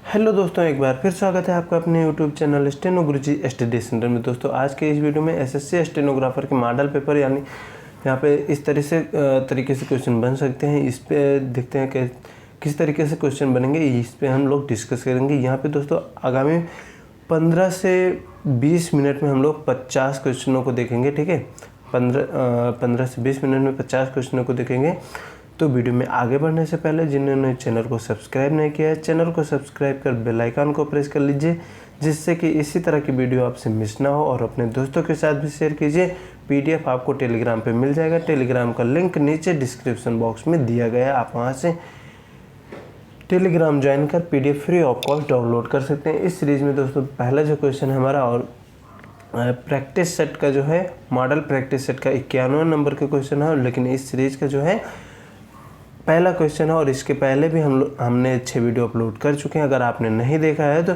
Hello दोस्तों, एक बार फिर स्वागत है आपका अपने यूट्यूब चैनल स्टेनो गुरुजी स्टडी सेंटर में। दोस्तों आज के इस वीडियो में एसएससी स्टेनोग्राफर के मॉडल पेपर यानी यहाँ पे इस तरीके से क्वेश्चन बन सकते हैं। इस पे देखते हैं कि किस तरीके से क्वेश्चन बनेंगे, इस पे हम लोग डिस्कस करेंगे। यहाँ पे दोस्तों आगामी 15 से 20 मिनट में हम लोग 50 क्वेश्चनों को देखेंगे। ठीक है, 15 से 20 मिनट में 50 क्वेश्चनों को देखेंगे। तो वीडियो में आगे बढ़ने से पहले जिन्होंने चैनल को सब्सक्राइब नहीं किया है, चैनल को सब्सक्राइब कर बेल आइकन को प्रेस कर लीजिए, जिससे कि इसी तरह की वीडियो आपसे मिस ना हो। और अपने दोस्तों के साथ भी शेयर कीजिए। पीडीएफ आपको टेलीग्राम पे मिल जाएगा। टेलीग्राम का लिंक नीचे डिस्क्रिप्शन बॉक्स में दिया गया है, आप वहाँ से टेलीग्राम ज्वाइन कर PDF free of cost download कर सकते हैं। इस सीरीज़ में दोस्तों पहला जो क्वेश्चन है हमारा और प्रैक्टिस सेट का जो है मॉडल प्रैक्टिस सेट का 91 नंबर का क्वेश्चन है। लेकिन इस सीरीज़ का जो है पहला क्वेश्चन है और इसके पहले भी हमने 6 वीडियो अपलोड कर चुके हैं। अगर आपने नहीं देखा है तो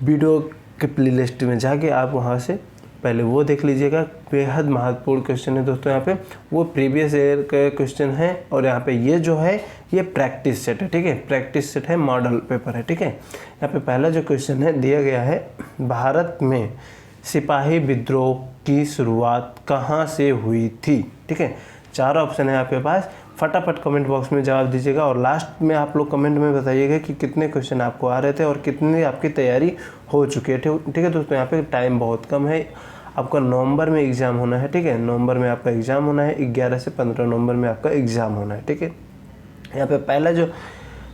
वीडियो के प्लेलिस्ट में जाके आप वहां से पहले वो देख लीजिएगा। बेहद महत्वपूर्ण क्वेश्चन है दोस्तों, यहाँ पे वो प्रीवियस ईयर का क्वेश्चन है और यहाँ पे ये जो है ये प्रैक्टिस सेट है। ठीक है, प्रैक्टिस सेट है, मॉडल पेपर है। ठीक है, यहाँ पे पहला जो क्वेश्चन है दिया गया है, भारत में सिपाही विद्रोह की शुरुआत कहाँ से हुई थी। ठीक है, 4 ऑप्शन है आपके पास। फटाफट कमेंट बॉक्स में जवाब दीजिएगा और लास्ट में आप लोग कमेंट में बताइएगा कि कितने क्वेश्चन आपको आ रहे थे और कितनी आपकी तैयारी हो चुकी है। ठीक है दोस्तों, यहाँ पे टाइम बहुत कम है। आपका नवंबर में एग्ज़ाम होना है। ठीक है, नवंबर में आपका एग्ज़ाम होना है, 11 से 15 नवंबर में आपका एग्ज़ाम होना है। ठीक है, यहाँ पे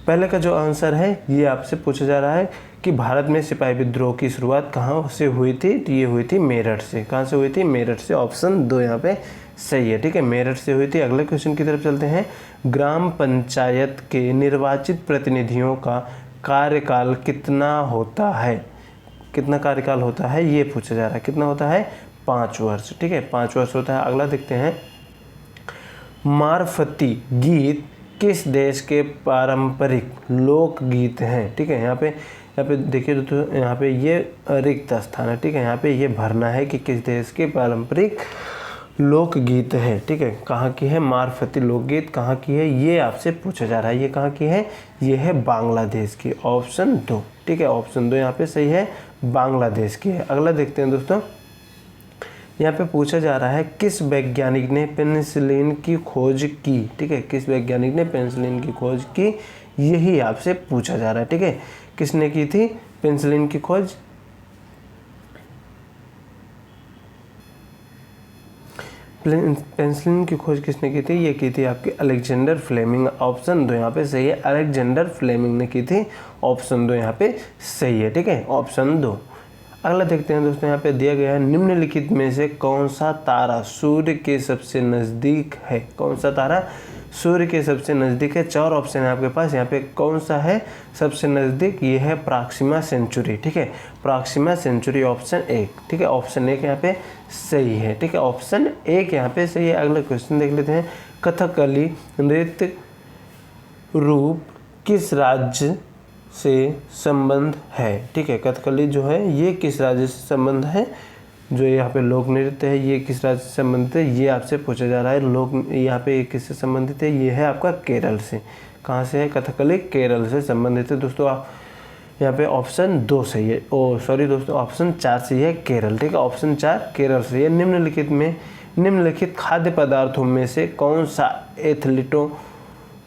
पहले का जो आंसर है ये आपसे पूछा जा रहा है कि भारत में सिपाही विद्रोह की शुरुआत कहाँ से हुई थी। तो ये हुई थी मेरठ से। कहाँ से हुई थी? मेरठ से। ऑप्शन 2 यहाँ पे सही है। ठीक है, मेरठ से हुई थी। अगले क्वेश्चन की तरफ चलते हैं। ग्राम पंचायत के निर्वाचित प्रतिनिधियों का कार्यकाल कितना होता है? कितना कार्यकाल होता है ये पूछा जा रहा है। कितना होता है? 5 वर्ष। ठीक है, 5 वर्ष होता है। अगला देखते हैं, मारफती गीत किस देश के पारंपरिक लोकगीत हैं? ठीक है, यहाँ पे देखिए दोस्तों, यहाँ पे ये रिक्त स्थान है। ठीक है, यहाँ पे ये भरना है कि किस देश के पारंपरिक लोकगीत है। ठीक है, कहाँ की है मारफती लोकगीत, कहाँ की है ये आपसे पूछा जा रहा है। ये कहाँ की है? ये है बांग्लादेश की। ऑप्शन 2। ठीक है, ऑप्शन 2 यहाँ पे सही है, बांग्लादेश की है। अगला देखते हैं दोस्तों, यहाँ पे पूछा जा रहा है किस वैज्ञानिक ने पेनिसिलिन की खोज की। ठीक है, किस वैज्ञानिक ने पेनिसिलिन की खोज की, यही आपसे पूछा जा रहा है। ठीक है, किसने की थी पेनिसिलिन की खोज? पेनिसिलिन की खोज किसने की थी? ये की थी आपकी अलेक्जेंडर फ्लेमिंग। ऑप्शन 2 यहाँ पे सही है, अलेक्जेंडर फ्लेमिंग ने की थी। ऑप्शन 2 यहाँ पे सही है। ठीक है, ऑप्शन 2। अगला देखते हैं दोस्तों, यहाँ पे दिया गया है, निम्नलिखित में से कौन सा तारा सूर्य के सबसे नज़दीक है? कौन सा तारा सूर्य के सबसे नज़दीक है? 4 ऑप्शन है आपके पास। यहाँ पे कौन सा है सबसे नज़दीक? ये है प्रॉक्सिमा सेंचुरी। ठीक है, प्रॉक्सिमा सेंचुरी ऑप्शन 1। ठीक है, ऑप्शन 1 यहाँ पे सही है। ठीक है, ऑप्शन 1 यहाँ पे सही है। अगला क्वेश्चन देख लेते हैं, कथकली नृत्य रूप किस राज्य से संबंध है? ठीक है, कथकली जो है ये किस राज्य से संबंध है? जो यहाँ पे लोक नृत्य है ये किस राज्य से संबंधित है? ये आपसे पूछा जा रहा है। लोक यहाँ पे किससे संबंधित है? ये है आपका केरल से। कहाँ से है? कथकली केरल से संबंधित है। दोस्तों आप यहाँ पे ऑप्शन 2 सही है। सॉरी दोस्तों, ऑप्शन 4 सही है, केरल। ठीक है, ऑप्शन 4 केरल सही है। निम्नलिखित खाद्य पदार्थों में से कौन सा एथलीटों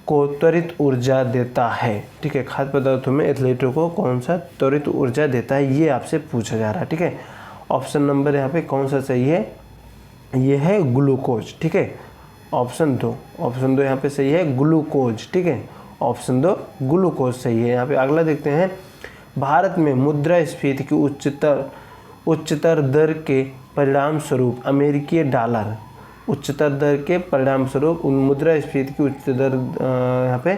को त्वरित ऊर्जा देता है? ठीक है, खाद्य पदार्थों में एथलीटों को कौन सा त्वरित ऊर्जा देता है ये आपसे पूछा जा रहा है। ठीक है, ऑप्शन नंबर यहाँ पे कौन सा सही है? ये है ग्लूकोज। ठीक है, ऑप्शन 2। ऑप्शन 2 यहाँ पे सही है, ग्लूकोज। ठीक है, ऑप्शन 2 ग्लूकोज सही है। यहाँ पे अगला देखते हैं, भारत में मुद्रास्फीति की उच्चतर दर के परिणाम स्वरूप अमेरिकी डॉलर उच्चतर दर के परिणाम स्वरूप मुद्रास्फीति की उच्च दर यहाँ पे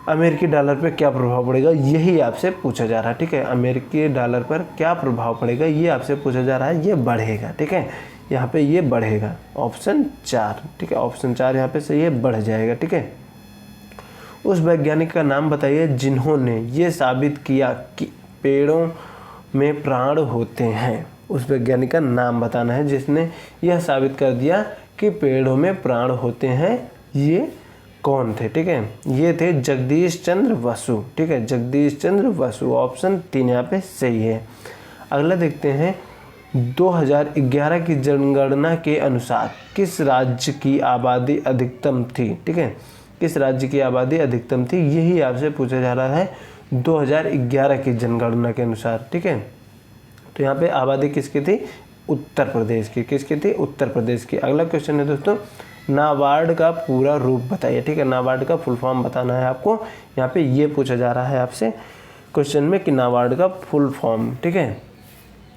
अमेरिकी डॉलर पर क्या प्रभाव पड़ेगा? यही आपसे पूछा जा रहा है। ठीक है, अमेरिकी डॉलर पर क्या प्रभाव पड़ेगा ये आपसे पूछा जा रहा है। ये बढ़ेगा। ठीक है, यहाँ पे ये बढ़ेगा। ऑप्शन 4। ठीक है, ऑप्शन 4 यहाँ पे से ये बढ़ जाएगा। ठीक है, उस वैज्ञानिक का नाम बताइए जिन्होंने ये साबित किया कि पेड़ों में प्राण होते हैं। उस वैज्ञानिक का नाम बताना है जिसने यह साबित कर दिया कि पेड़ों में प्राण होते हैं। ये कौन थे, ठीक है। ये थे जगदीश चंद्र बसु, ठीक है, जगदीश चंद्र बसु। ऑप्शन 3 यहाँ पे सही है। अगला देखते हैं 2011 की जनगणना के अनुसार किस राज्य की आबादी अधिकतम थी, ठीक है, किस राज्य की आबादी अधिकतम थी, यही आपसे पूछा जा रहा है 2011 की जनगणना के अनुसार, ठीक है। तो यहाँ पे आबादी किसकी थी, उत्तर प्रदेश की, किसकी थी, उत्तर प्रदेश की। अगला क्वेश्चन है दोस्तों, नाबार्ड का पूरा रूप बताइए, ठीक है, नाबार्ड का फुल फॉर्म बताना है आपको। यहाँ पे ये पूछा जा रहा है आपसे क्वेश्चन में कि नाबार्ड का फुल फॉर्म, ठीक है।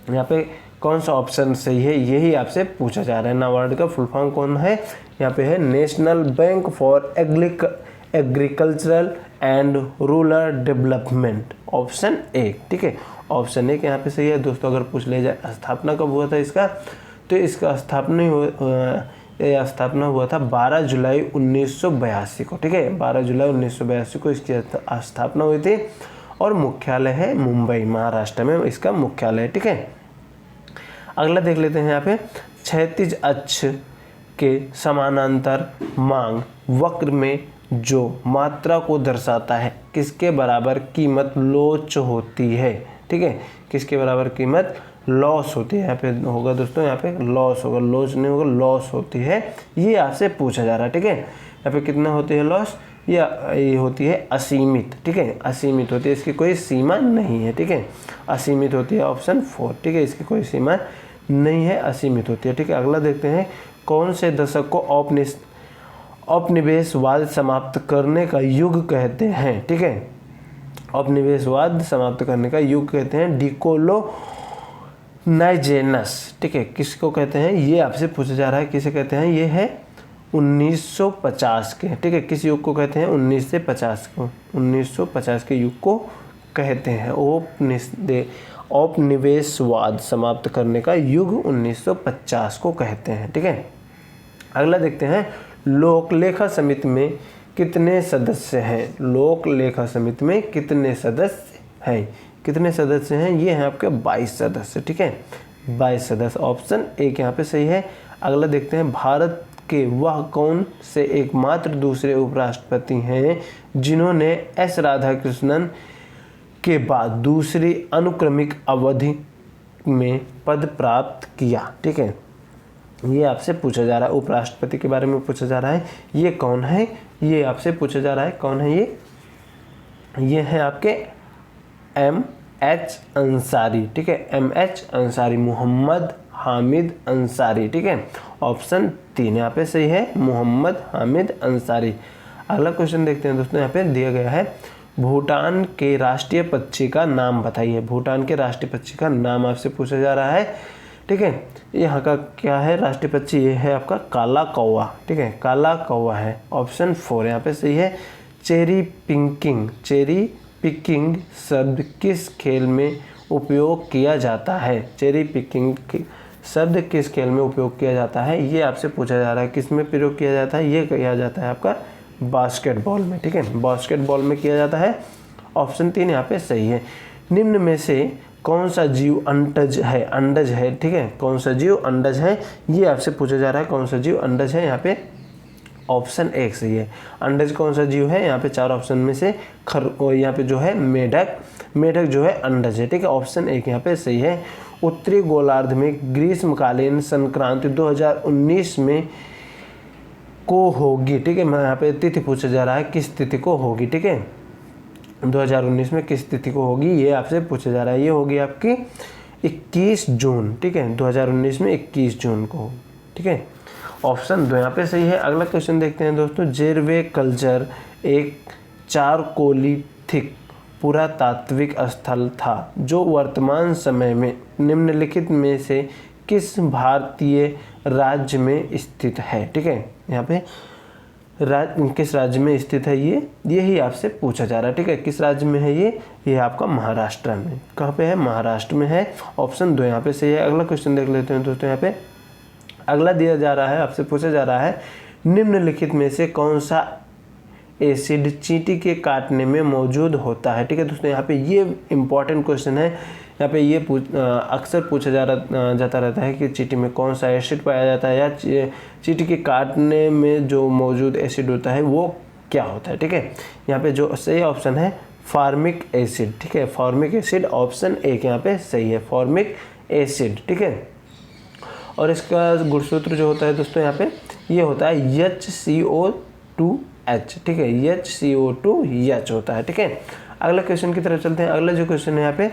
यहाँ पे कौन सा ऑप्शन सही है, यही आपसे पूछा जा रहा है। नाबार्ड का फुल फॉर्म कौन है, यहाँ पे है national bank for agricultural and rural development, option 1, ठीक है, ऑप्शन 1 यहाँ पे सही है दोस्तों। अगर पूछ ले जाए स्थापना कब हुआ था इसका, तो इसका स्थापना हुआ था 12 जुलाई 1982 को, ठीक है, 12 जुलाई 1982 को इसकी स्थापना हुई थी और मुख्यालय है मुंबई, महाराष्ट्र में इसका मुख्यालय है, ठीक है। अगला देख लेते हैं यहाँ पे, क्षैतिज अक्ष के समानांतर मांग वक्र में जो मात्रा को दर्शाता है किसके बराबर कीमत लोच होती है, ठीक है, किसके बराबर कीमत लॉस होती है। यहाँ पे होगा दोस्तों, यहाँ पे लॉस होगा, लॉस नहीं होगा, लॉस होती है, ये आपसे पूछा जा रहा है, ठीक है। यहाँ पे कितना होती है लॉस, या ये होती है असीमित, ठीक है, असीमित होती है, इसकी कोई सीमा नहीं है, ठीक है, असीमित होती है, ऑप्शन 4, ठीक है, इसकी कोई सीमा नहीं है, असीमित होती है, ठीक है। अगला देखते हैं, कौन से दशक को औपनिवेशवाद समाप्त करने का युग कहते हैं, ठीक है, औपनिवेशवाद समाप्त करने का युग कहते हैं, डिकोलोनाइजेशनस, ठीक है, किसको कहते हैं, ये आपसे पूछा जा रहा है, किसे कहते हैं, ये है 1950 के, ठीक है, किस युग को कहते हैं, 19 से 50 को, 1950 के युग को कहते हैं। औपनिवेशवाद समाप्त करने का युग 1950 को कहते हैं, ठीक है। अगला देखते हैं, लोक लेखा समिति में कितने सदस्य हैं, लोक लेखा समिति में कितने सदस्य हैं, कितने सदस्य हैं, ये हैं आपके 22 सदस्य, ठीक है, 22 सदस्य, ऑप्शन 1 यहाँ पे सही है। अगला देखते हैं, भारत के वह कौन से एकमात्र दूसरे उपराष्ट्रपति हैं जिन्होंने एस राधाकृष्णन के बाद दूसरी अनुक्रमिक अवधि में पद प्राप्त किया, ठीक है, ये आपसे पूछा जा रहा है, उपराष्ट्रपति के बारे में पूछा जा रहा है, ये कौन है, ये आपसे पूछा जा रहा है, कौन है ये है आपके M.H. अंसारी, ठीक है, M.H. अंसारी, मोहम्मद हामिद अंसारी, ठीक है, ऑप्शन 3 यहाँ पे सही है, मोहम्मद हामिद अंसारी। अगला क्वेश्चन देखते हैं दोस्तों, यहाँ पे दिया गया है, भूटान के राष्ट्रीय पक्षी का नाम बताइए, भूटान के राष्ट्रीय पक्षी का नाम आपसे पूछा जा रहा है, ठीक है। यहाँ का क्या है राष्ट्रीय पक्षी, ये है आपका काला कौवा, ठीक है, काला कौवा है, ऑप्शन 4 यहाँ पे सही है। चेरी पिकिंग शब्द किस खेल में उपयोग किया जाता है, चेरी पिकिंग शब्द किस खेल में उपयोग किया जाता है, ये आपसे पूछा जा रहा है, किस में प्रयोग किया जाता है, ये किया जाता है आपका बास्केटबॉल में, ठीक है, बास्केटबॉल में किया जाता है, ऑप्शन 3 यहाँ पे सही है। निम्न में से कौन सा जीव अंडज है, ठीक है, कौन सा जीव अंडज है, ये आपसे पूछा जा रहा है, कौन सा जीव अंडज है, यहाँ पे ऑप्शन 1 सही है। अंडज कौन सा जीव है, यहाँ पे 4 ऑप्शन में से यहाँ पे जो है मेढक जो है अंडज है, ठीक है, ऑप्शन 1 यहाँ पे सही है। उत्तरी गोलार्ध में ग्रीष्मकालीन संक्रांति 2019 में को होगी, ठीक है, मैं यहाँ पे तिथि पूछा जा रहा है, किस तिथि को होगी, ठीक है, 2019 में किस तिथि को होगी, ये आपसे पूछा जा रहा है, ये होगी आपकी 21 जून, ठीक है, 2019 में 21 जून को होगी, ठीक है, ऑप्शन 2 यहाँ पे सही है। अगला क्वेश्चन देखते हैं दोस्तों, जेरवे कल्चर एक चारकोलिथिक पुरातात्विक स्थल था जो वर्तमान समय में निम्नलिखित में से किस भारतीय राज्य में स्थित है, ठीक है, यहाँ पे किस राज्य में स्थित है, यही आपसे पूछा जा रहा है, ठीक है, किस राज्य में है ये आपका महाराष्ट्र में, कहाँ पे है, महाराष्ट्र में है, ऑप्शन 2 यहाँ पे सही है। अगला क्वेश्चन देख लेते हैं दोस्तों, यहाँ पे अगला दिया जा रहा है, आपसे पूछा जा रहा है, निम्नलिखित में से कौन सा एसिड चींटी के काटने में मौजूद होता है, ठीक है दोस्तों, यहाँ पे ये इंपॉर्टेंट क्वेश्चन है, यहाँ पे ये अक्सर पूछा जाता रहता है कि चींटी में कौन सा एसिड पाया जाता है, या चींटी के काटने में जो मौजूद एसिड होता है वो क्या होता है। ठीक है, यहाँ पे जो सही ऑप्शन है फॉर्मिक एसिड। ठीक है, फॉर्मिक एसिड ऑप्शन एक यहाँ पे सही है, फॉर्मिक एसिड। ठीक है, और इसका गुणसूत्र जो होता है दोस्तों यहाँ पे ये होता है HCO2H। ठीक है, HCO2H होता है। ठीक है, अगला क्वेश्चन की तरफ चलते हैं। अगला जो क्वेश्चन है यहाँ पे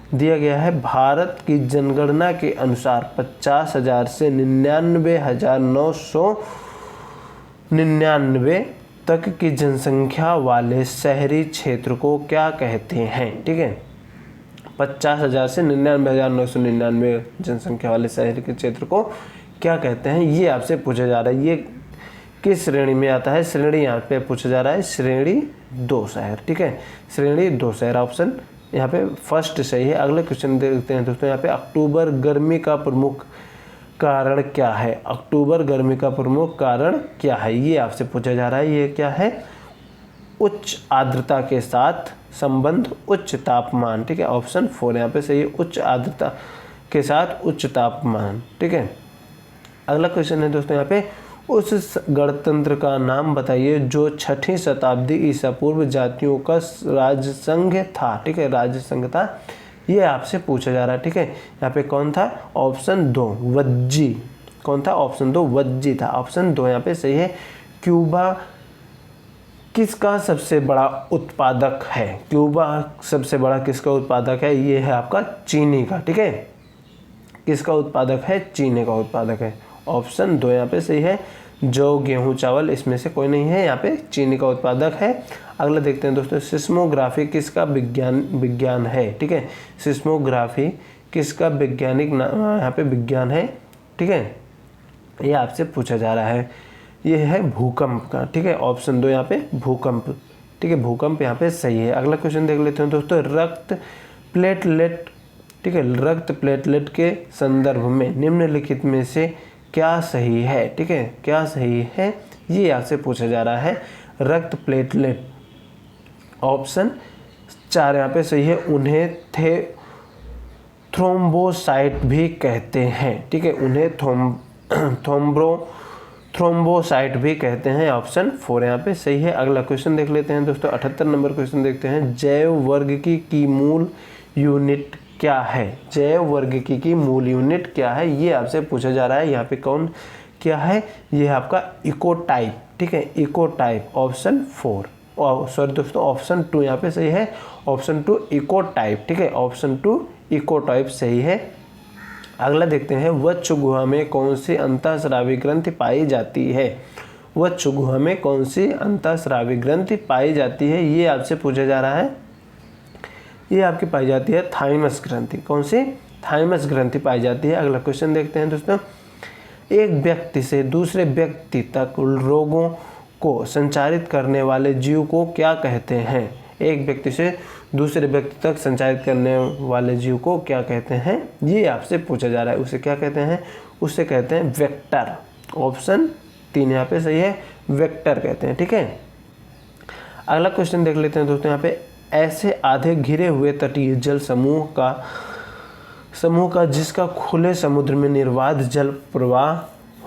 दिया गया है, भारत की जनगणना के अनुसार 50,000 से 99,999 तक की जनसंख्या वाले शहरी क्षेत्र को क्या कहते हैं। ठीक है, 50,000 से 99,999 जनसंख्या वाले शहर के क्षेत्र को क्या कहते हैं, ये आपसे पूछा जा रहा है। ये किस श्रेणी में आता है? श्रेणी यहाँ पे पूछा जा रहा है श्रेणी 2 शहर। ठीक है, श्रेणी 2 शहर ऑप्शन यहाँ पे फर्स्ट सही है। अगले क्वेश्चन देखते हैं दोस्तों यहाँ पे, अक्टूबर गर्मी का प्रमुख कारण क्या है? अक्टूबर गर्मी का प्रमुख कारण क्या है, ये आपसे पूछा जा रहा है। ये क्या है? उच्च आर्द्रता के साथ संबंध, उच्च तापमान। ठीक है, ऑप्शन 4 यहाँ पे सही है, उच्च आर्द्रता के साथ उच्च तापमान। ठीक है, अगला क्वेश्चन है दोस्तों यहाँ पे, उस गणतंत्र का नाम बताइए जो 6वीं शताब्दी ईसा पूर्व जातियों का राजसंघ था। ठीक है, राजसंघ था, ये आपसे पूछा जा रहा है। ठीक है, यहाँ पे कौन था? ऑप्शन 2 वज्जी। कौन था? ऑप्शन 2 वज्जी था। ऑप्शन 2 यहाँ पे सही है। क्यूबा किसका सबसे बड़ा उत्पादक है? क्यूबा सबसे बड़ा किसका उत्पादक है? ये है आपका चीनी का। ठीक है, किसका उत्पादक है? चीनी का उत्पादक है। ऑप्शन 2 यहाँ पे सही है। जौ, गेहूं, चावल इसमें से कोई नहीं है, यहाँ पे चीनी का उत्पादक है। अगला देखते हैं दोस्तों, सिस्मोग्राफी किसका विज्ञान है? ठीक है, सिस्मोग्राफी किसका वैज्ञानिक यहाँ पे विज्ञान है? ठीक है, ये आपसे पूछा जा रहा है। ये है भूकंप का। ठीक है, ऑप्शन 2 यहाँ पे भूकंप। ठीक है, भूकंप यहाँ पे सही है। अगला क्वेश्चन देख लेते हैं दोस्तों, रक्त प्लेटलेट। ठीक है, रक्त प्लेटलेट के संदर्भ में निम्नलिखित में से क्या सही है? ठीक है, क्या सही है, ये आपसे पूछा जा रहा है। रक्त प्लेटलेट ऑप्शन 4 यहाँ पे सही है। उन्हें थ्रोम्बोसाइट भी कहते हैं। ठीक है, उन्हें थ्रोम्बोसाइट भी कहते हैं। ऑप्शन 4 यहाँ पे सही है। अगला क्वेश्चन देख लेते हैं दोस्तों, 78 नंबर क्वेश्चन देखते हैं। जैव वर्गिकी की मूल यूनिट क्या है? जैव वर्गिकी की मूल यूनिट क्या है, ये आपसे पूछा जा रहा है। यहाँ पे कौन क्या है? ये है आपका इकोटाइप। ठीक है, इकोटाइप ऑप्शन 4, सॉरी दोस्तों ऑप्शन 2 यहाँ पे सही है। Option 2 ecotype. ठीक है, ऑप्शन 2 इकोटाइप सही है। अगला देखते हैं, वक्ष गुहा में कौन सी अंतःस्रावी ग्रंथि पाई जाती है? वक्ष गुहा में कौन सी अंतःस्रावी ग्रंथि पाई जाती है, ये आपसे पूछा जा रहा है। ये आपकी पाई जाती है थाइमस ग्रंथि। कौन सी? थाइमस ग्रंथि पाई जाती है। अगला क्वेश्चन देखते हैं दोस्तों, एक व्यक्ति से दूसरे व्यक्ति तक रोगों को संचारित करने वाले जीव को क्या कहते हैं? एक व्यक्ति से दूसरे व्यक्ति तक संचारित करने वाले जीव को क्या कहते हैं, ये आपसे पूछा जा रहा है। उसे क्या कहते हैं? उसे कहते हैं वेक्टर। ऑप्शन 3 यहाँ पे सही है, वेक्टर कहते हैं। ठीक है, अगला क्वेश्चन देख लेते हैं दोस्तों यहाँ पे, ऐसे आधे घिरे हुए तटीय जल समूह का जिसका खुले समुद्र में निर्बाध जल प्रवाह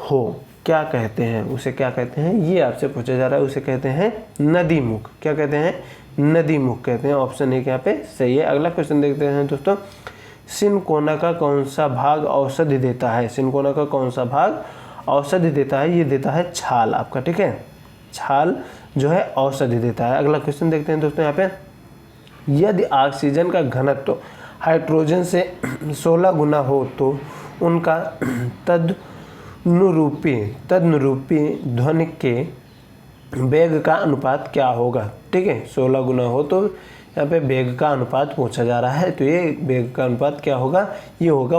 हो, क्या कहते हैं? उसे क्या कहते हैं, ये आपसे पूछा जा रहा है। उसे कहते हैं नदी मुख। क्या कहते हैं? नदी मुख कहते हैं। ऑप्शन 1 यहाँ पे सही है। अगला क्वेश्चन देखते हैं दोस्तों, सिनकोना का कौन सा भाग औषधि देता है? सिनकोना का कौन सा भाग औषधि देता है? ये देता है छाल आपका। ठीक है, छाल जो है औषधि देता है। अगला क्वेश्चन देखते हैं दोस्तों यहाँ पे, यदि ऑक्सीजन का घनत्व हाइड्रोजन से 16 गुना हो तो उनका तदनुरूपी ध्वनि के वेग का अनुपात क्या होगा? ठीक है, 16 गुना हो तो यहाँ पे वेग का अनुपात पूछा जा रहा है। तो ये वेग का अनुपात क्या होगा? ये होगा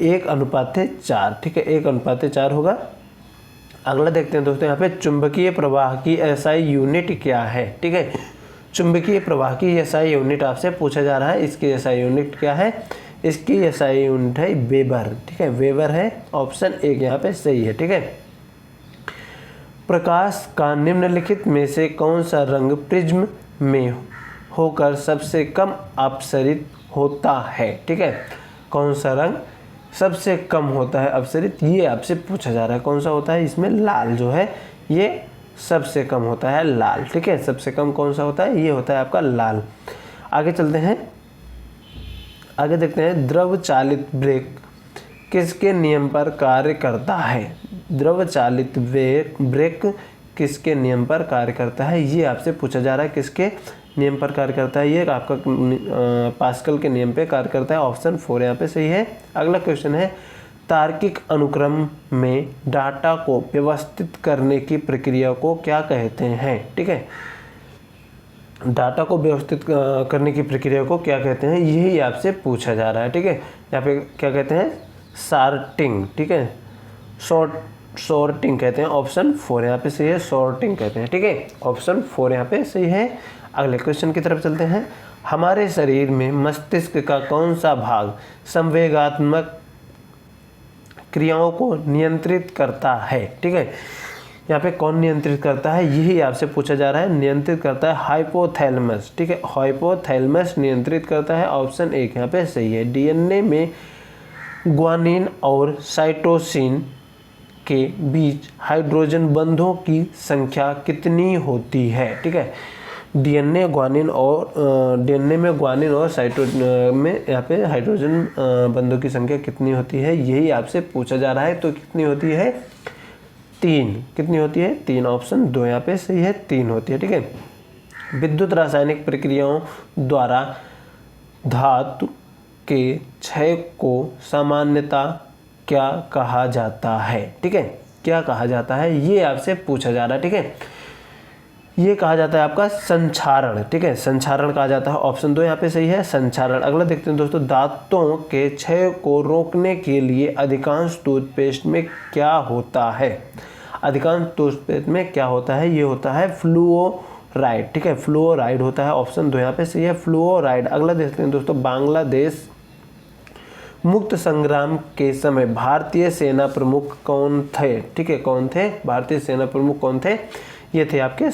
1:4। ठीक है, 1:4 होगा। अगला देखते हैं दोस्तों यहाँ पे, चुंबकीय प्रवाह की एसआई यूनिट क्या है? ठीक है, चुंबकीय प्रवाह की एसआई यूनिट आपसे पूछा जा रहा है। इसकी एसआई यूनिट क्या है? इसकी एसआई यूनिट है वेबर। ठीक है, वेबर है। ऑप्शन 1 यहाँ पे सही है। ठीक है, प्रकाश का निम्नलिखित में से कौन सा रंग प्रिज्म में होकर सबसे कम अपसरित होता है? ठीक है, कौन सा रंग सबसे कम होता है अपसरित, ये आपसे पूछा जा रहा है। कौन सा होता है? इसमें लाल जो है ये सबसे कम होता है लाल। ठीक है, सबसे कम कौन सा होता है, ये होता है आपका लाल। आगे चलते हैं, आगे देखते हैं द्रव चालित ब्रेक किसके नियम पर कार्य करता है। द्रव चालित ब्रेक किसके नियम पर कार्य करता है, ये आपसे पूछा जा रहा है। किसके नियम पर कार्य करता है, ये आपका पास्कल के नियम पे कार्य करता है। ऑप्शन 4 यहाँ पे सही है। अगला क्वेश्चन है, तार्किक अनुक्रम में डाटा को व्यवस्थित करने की प्रक्रिया को क्या कहते हैं। ठीक है, डाटा को व्यवस्थित करने की प्रक्रिया को क्या कहते हैं, यही आपसे पूछा जा रहा है। ठीक है, यहाँ पे क्या कहते हैं, सॉर्टिंग। ठीक है, सॉर्टिंग कहते हैं। ऑप्शन 4 यहाँ पे सही है, सॉर्टिंग कहते हैं। ठीक है, ऑप्शन 4 यहाँ पे सही है। अगले क्वेश्चन की तरफ चलते हैं, हमारे शरीर में मस्तिष्क का कौन सा भाग संवेगात्मक क्रियाओं को नियंत्रित करता है। ठीक है, यहाँ पे कौन नियंत्रित करता है, यही आपसे पूछा जा रहा है। नियंत्रित करता है हाइपोथैलेमस। ठीक है, हाइपोथैलेमस नियंत्रित करता है। ऑप्शन 1 यहाँ पे सही है। डीएनए में ग्वानिन और साइटोसिन के बीच हाइड्रोजन बंधों की संख्या कितनी होती है। ठीक है, डीएनए में ग्वानिन और साइटोसिन में यहाँ पे हाइड्रोजन बंधों की संख्या कितनी होती है, यही आपसे पूछा जा रहा है। तो कितनी होती है, 3। कितनी होती है, 3। ऑप्शन 2 यहाँ पे सही है, 3 होती है। ठीक है, विद्युत रासायनिक प्रक्रियाओं द्वारा धातु के क्षय को सामान्यतः क्या कहा जाता है। ठीक है, क्या कहा जाता है, ये आपसे पूछा जा रहा है। ठीक है, ये कहा जाता है आपका संक्षारण। ठीक है, संक्षारण कहा जाता है। ऑप्शन 2 यहाँ पे सही है, संक्षारण। अगला देखते हैं दोस्तों, दांतों के क्षय को रोकने के लिए अधिकांश टूथपेस्ट में क्या होता है। अधिकांश टूथपेस्ट में क्या होता है, ये होता है फ्लूओराइड। ठीक है, फ्लूओराइड होता है। ऑप्शन 2 यहाँ पे सही है, फ्लूओराइड। अगला देखते हैं दोस्तों, बांग्लादेश मुक्त संग्राम के समय भारतीय सेना प्रमुख कौन थे। ठीक है, कौन थे, भारतीय सेना प्रमुख कौन थे, ये थे आपके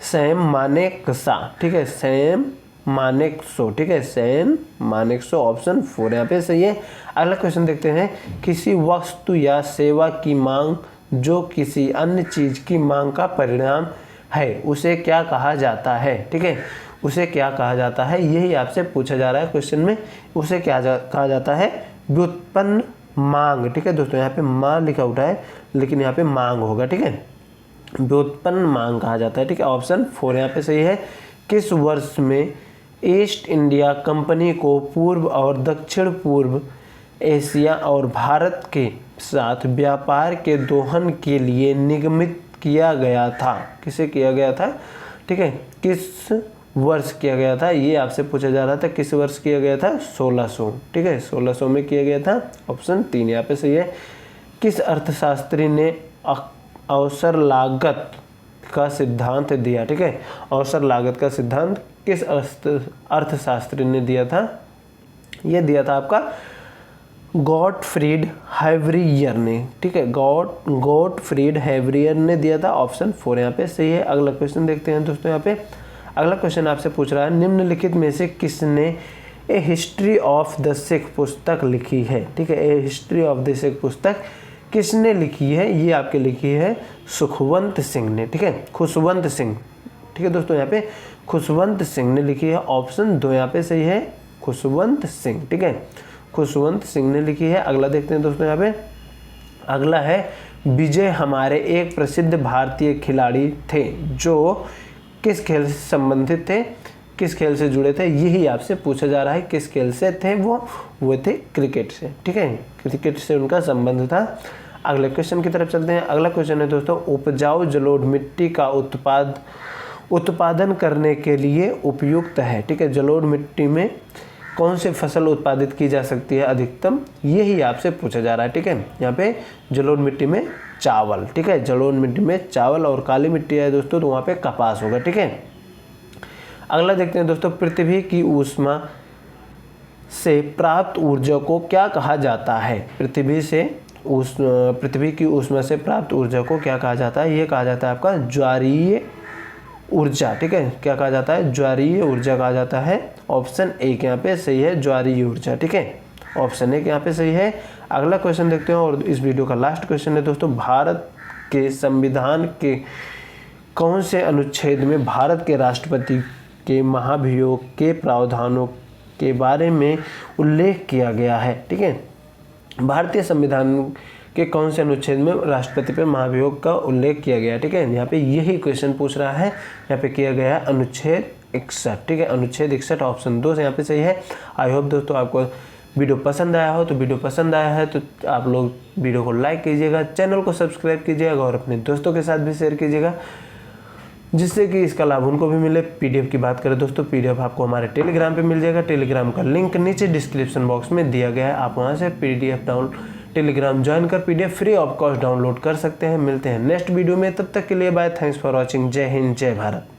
सैम मानेकशॉ। ठीक है, सैम मानेकशॉ। ठीक है, सैम मानेकशॉ। ऑप्शन 4 यहाँ पे सही है। अगला क्वेश्चन देखते हैं, किसी वस्तु या सेवा की मांग जो किसी अन्य चीज की मांग का परिणाम है, उसे क्या कहा जाता है। ठीक है, उसे क्या कहा जाता है, यही आपसे पूछा जा रहा है क्वेश्चन में। उसे क्या कहा जाता है, व्युत्पन्न मांग। ठीक है दोस्तों, यहाँ पे माँ लिखा उठा है लेकिन यहाँ पे मांग होगा। ठीक है, व्युत्पन्न मांग कहा जाता है। ठीक है, ऑप्शन 4 यहाँ पे सही है। किस वर्ष में ईस्ट इंडिया कंपनी को पूर्व और दक्षिण पूर्व एशिया और भारत के साथ व्यापार के दोहन के लिए निगमित किया गया था। किसे किया गया था, ठीक है, किस वर्ष किया गया था, ये आपसे पूछा जा रहा था। किस वर्ष किया गया था, 1600। ठीक है, 1600 में किया गया था। ऑप्शन 3 यहाँ पे सही है। किस अर्थशास्त्री ने अवसर लागत का सिद्धांत दिया। ठीक है, अवसर लागत का सिद्धांत किस अर्थशास्त्री ने दिया था, ये दिया था आपका गॉटफ्रीड हैवरियर ने। ठीक है, गॉटफ्रीड हैवरियर ने दिया था। ऑप्शन 4 यहाँ पे सही है। अगला क्वेश्चन देखते हैं दोस्तों, यहाँ पे अगला क्वेश्चन आपसे पूछ रहा है, निम्नलिखित में से किसने ए हिस्ट्री ऑफ द सिख पुस्तक लिखी है। ठीक है, ए हिस्ट्री ऑफ द सिख पुस्तक किसने लिखी है, ये आपके लिखी है सुखवंत सिंह ने। ठीक है, खुशवंत सिंह। ठीक है दोस्तों, यहाँ पे खुशवंत सिंह ने लिखी है। ऑप्शन 2 यहाँ पे सही है, खुशवंत सिंह। ठीक है, खुशवंत सिंह ने लिखी है। अगला देखते हैं दोस्तों, यहाँ पे अगला है, विजय हमारे एक प्रसिद्ध भारतीय खिलाड़ी थे जो किस खेल से संबंधित थे, किस खेल से जुड़े थे, यही आपसे पूछा जा रहा है। किस खेल से थे वो थे क्रिकेट से। ठीक है, क्रिकेट से उनका संबंध था। अगले क्वेश्चन की तरफ चलते हैं। अगला क्वेश्चन है दोस्तों, उपजाऊ जलोढ़ मिट्टी का उत्पादन करने के लिए उपयुक्त है। ठीक है, जलोढ़ मिट्टी में कौन सी फसल उत्पादित की जा सकती है अधिकतम, यही आपसे पूछा जा रहा है। ठीक है, यहाँ पे जलोढ़ मिट्टी में चावल। ठीक है, जलोढ़ मिट्टी में चावल, और काली मिट्टी है दोस्तों तो वहाँ पे कपास होगा। ठीक है, अगला देखते हैं दोस्तों, पृथ्वी की ऊष्मा से प्राप्त ऊर्जा को क्या कहा जाता है। पृथ्वी की ऊष्मा से प्राप्त ऊर्जा को क्या कहा जाता है, ये कहा जाता है आपका ज्वारीय ऊर्जा। ठीक है, क्या कहा जाता है, ज्वारीय ऊर्जा कहा जाता है। ऑप्शन 1 यहाँ पे सही है, ज्वारीय ऊर्जा। ठीक है, ऑप्शन 1 यहाँ पे सही है। अगला क्वेश्चन देखते हैं और इस वीडियो का लास्ट क्वेश्चन है दोस्तों, भारत के संविधान के कौन से अनुच्छेद में भारत के राष्ट्रपति के महाभियोग के प्रावधानों के बारे में उल्लेख किया गया है? ठीक है, भारतीय संविधान के कौन से अनुच्छेद में राष्ट्रपति पर महाभियोग का उल्लेख किया गया? ठीक है, यहाँ पे यही क्वेश्चन पूछ रहा है। यहाँ पे किया गया है अनुच्छेद 61। ठीक है, अनुच्छेद 61 ऑप्शन 2 से यहाँ पे सही है। आई होप दोस्तों आपको वीडियो पसंद आया हो। तो वीडियो पसंद आया है तो आप लोग वीडियो को लाइक कीजिएगा, चैनल को सब्सक्राइब कीजिएगा और अपने दोस्तों के साथ भी शेयर कीजिएगा, जिससे कि इसका लाभ उनको भी मिले। पीडीएफ की बात करें दोस्तों, पीडीएफ आपको हमारे टेलीग्राम पे मिल जाएगा। टेलीग्राम का लिंक नीचे डिस्क्रिप्शन बॉक्स में दिया गया है। आप वहां से पीडीएफ टेलीग्राम ज्वाइन कर PDF free of cost download कर सकते हैं। मिलते हैं नेक्स्ट वीडियो में, तब तक के लिए बाय। Thanks for watching. जय हिंद, जय भारत।